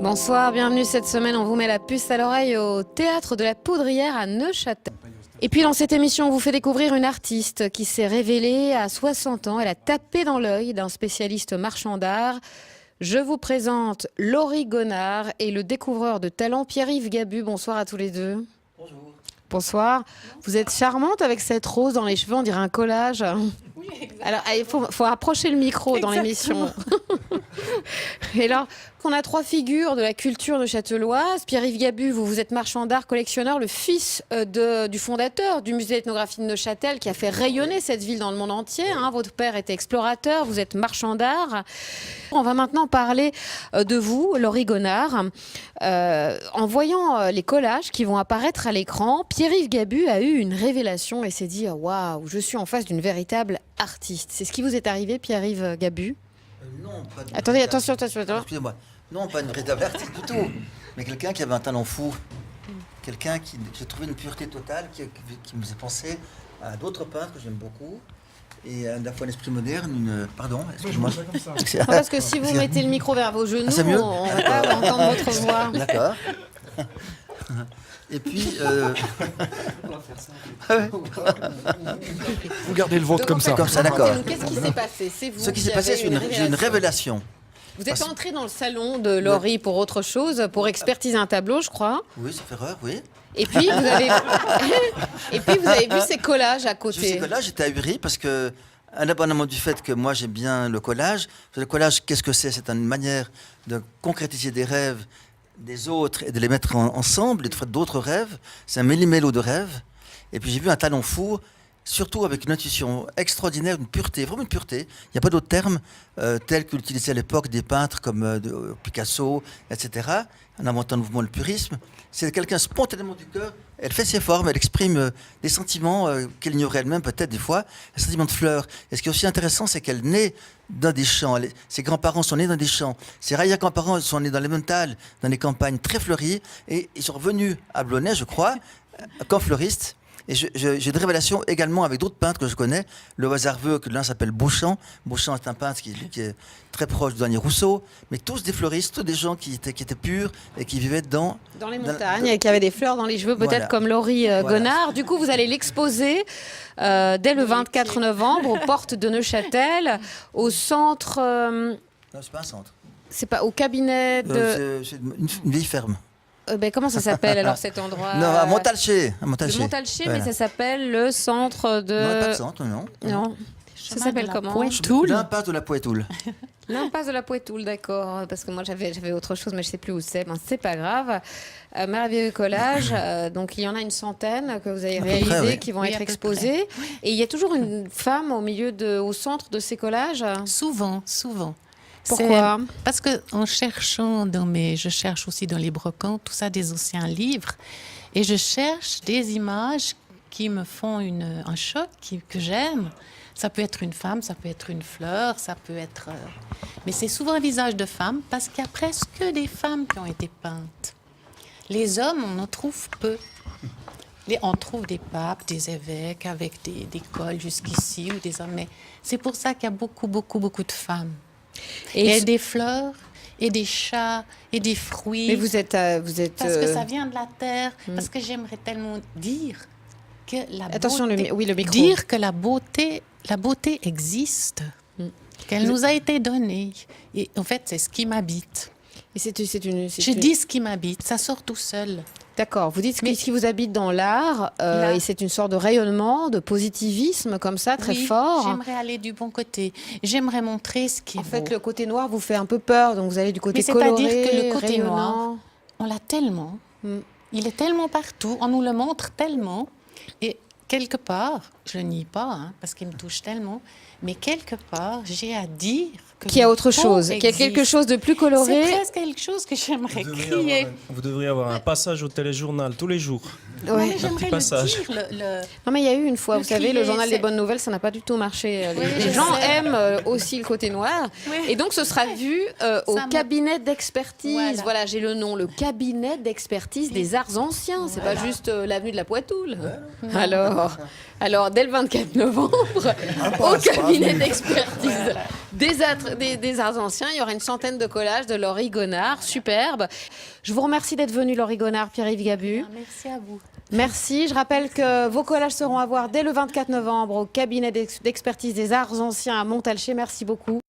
Bonsoir, bienvenue cette semaine. On vous met la puce à l'oreille au Théâtre de la Poudrière à Neuchâtel. Et puis dans cette émission, on vous fait découvrir une artiste qui s'est révélée à 60 ans. Elle a tapé dans l'œil d'un spécialiste marchand d'art. Je vous présente Laurie Gonard et le découvreur de talent Pierre-Yves Gabu. Bonsoir à tous les deux. Bonjour. Bonsoir. Vous êtes charmante avec cette rose dans les cheveux, on dirait un collage. Oui, exactement. Alors, il faut approcher le micro dans l'émission. Et là, qu'on a trois figures de la culture de Châtelloise. Pierre-Yves Gabu, vous êtes marchand d'art, collectionneur, le fils du fondateur du musée d'ethnographie de Neuchâtel qui a fait rayonner cette ville dans le monde entier. Votre père était explorateur, vous êtes marchand d'art. On va maintenant parler de vous, Laurie Gonard. En voyant les collages qui vont apparaître à l'écran, Pierre-Yves Gabu a eu une révélation et s'est dit « Waouh, je suis en face d'une véritable artiste ». C'est ce qui vous est arrivé, Pierre-Yves Gabu ? Non, pas de Attendez, véritable- attention. Excusez-moi. Non, pas une véritable artiste du tout. Mais quelqu'un qui avait un talent fou. Quelqu'un qui j'ai trouvé une pureté totale, qui me faisait penser à d'autres peintres que j'aime beaucoup. Et à la fois un esprit moderne, Pardon, excusez-moi. Non, parce que si vous mettez le micro vers vos genoux, c'est mieux on va pas entendre votre voix. D'accord. Et puis... Vous gardez le ventre Donc, comme en fait, ça. Comme ça, d'accord. racontez-nous, qu'est-ce qui s'est passé? C'est vous Ce qui s'est qui passé, avez c'est j'ai une révélation. Vous êtes entré dans le salon de Laurie pour autre chose, pour expertiser un tableau, je crois. Oui, sauf erreur, oui. Et puis vous avez, vous avez vu ces collages à Je sais côté. que là, j'étais ahuri parce que, indépendamment du fait que moi j'aime bien le collage, qu'est-ce que c'est? C'est une manière de concrétiser des rêves des autres et de les mettre ensemble et de faire d'autres rêves. C'est un méli-mélo de rêves. Et puis j'ai vu un talent fou, surtout avec une intuition extraordinaire, une pureté, vraiment une pureté. Il n'y a pas d'autre terme tel qu'utilisaient à l'époque des peintres comme Picasso, etc. En inventant nouveau le purisme. C'est quelqu'un spontanément du cœur. Elle fait ses formes, elle exprime des sentiments qu'elle ignorait elle-même peut-être des fois, un sentiment de fleurs. Et ce qui est aussi intéressant, c'est qu'elle naît dans des champs. Ses grands-parents sont nés dans des champs. Ses arrière-grands-parents sont nés dans les montagnes, dans des campagnes très fleuries. Et ils sont revenus à Blonay, je crois, comme fleuristes. Et j'ai des révélations également avec d'autres peintres que je connais. Le hasard veut que l'un s'appelle Beauchamp. Beauchamp est un peintre qui est très proche de Daniel Rousseau. Mais tous des fleuristes, tous des gens qui étaient purs et qui vivaient dans Dans les montagnes, et qui avaient des fleurs dans les cheveux, peut-être Voilà. comme Laurie Gonard. Du coup, vous allez l'exposer dès le 24 novembre aux portes de Neuchâtel, au centre. Non, c'est pas un centre. C'est pas au cabinet de. C'est une vieille ferme. Comment ça s'appelle alors cet endroit? Non, à Montalché. À Le Montalché. Montalché, Voilà. mais ça s'appelle le centre de. Non, pas de centre, non. Non. Ça s'appelle comment? L'impasse de la Poëtoule. L'impasse de la Poëtoule, d'accord. Parce que moi, j'avais autre chose, mais je ne sais plus où c'est. Ben, c'est pas grave. Merveilleux collage. Donc, il y en a une centaine que vous avez peu réalisés, près, oui. qui vont Oui, être à peu exposés. Et il y a toujours une femme au centre de ces collages. Souvent. Pourquoi? Parce que en cherchant je cherche aussi dans les brocantes, tout ça, des anciens livres, et je cherche des images qui me font un choc, que j'aime. Ça peut être une femme, ça peut être une fleur, ça peut être... Mais c'est souvent un visage de femme, parce qu'il y a presque des femmes qui ont été peintes. Les hommes, on en trouve peu. On trouve des papes, des évêques avec des cols jusqu'ici, ou des hommes. Mais c'est pour ça qu'il y a beaucoup de femmes. Et des fleurs, et des chats, et des fruits. Mais vous êtes. Parce que ça vient de la terre. Parce que j'aimerais tellement dire que la Attention, beauté... le micro. Dire que la beauté existe. Qu'elle nous a été donnée. Et en fait, c'est ce qui m'habite. Et c'est Je dis ce qui m'habite. Ça sort tout seul. D'accord. Vous dites Mais- ce qui vous habite dans l'art, et c'est une sorte de rayonnement, de positivisme comme ça, très Oui, fort. J'aimerais aller du bon côté. J'aimerais montrer ce qui est En fait, beau. le côté noir vous fait un peu peur, donc vous allez du côté Mais c'est-à-dire coloré, que le côté rayonnant. noir, on l'a tellement. Mm. Il est tellement partout. On nous le montre tellement. Et quelque part, je le nie pas, parce qu'il me touche tellement, mais quelque part, j'ai à dire que Qu'il y a autre le chose, beau qu'il y a quelque existe. chose de plus coloré. C'est presque quelque chose que j'aimerais crier. Vous devriez avoir un passage au téléjournal tous les jours. Non, Ouais. mais j'aimerais passage. le dire. Non, mais il y a eu une fois, Le vous savez, le crier, journal des c'est- bonnes nouvelles, ça n'a pas du tout marché. Oui, Les je gens sais. aiment aussi le côté noir. Oui. Et donc, ce sera vu au Ça me- cabinet d'expertise. Voilà. Voilà, j'ai le nom, le cabinet d'expertise des arts anciens. C'est pas juste l'avenue de la Poëtoule. Alors, dès le 24 novembre, au cabinet d'expertise des arts anciens. Il y aura une centaine de collages de Laurie Gonard. Superbe. Je vous remercie d'être venu, Laurie Gonard, Pierre-Yves Gabu. Merci à vous. Merci. Je rappelle que vos collages seront à voir dès le 24 novembre au cabinet d'expertise des arts anciens à Montalcher. Merci beaucoup.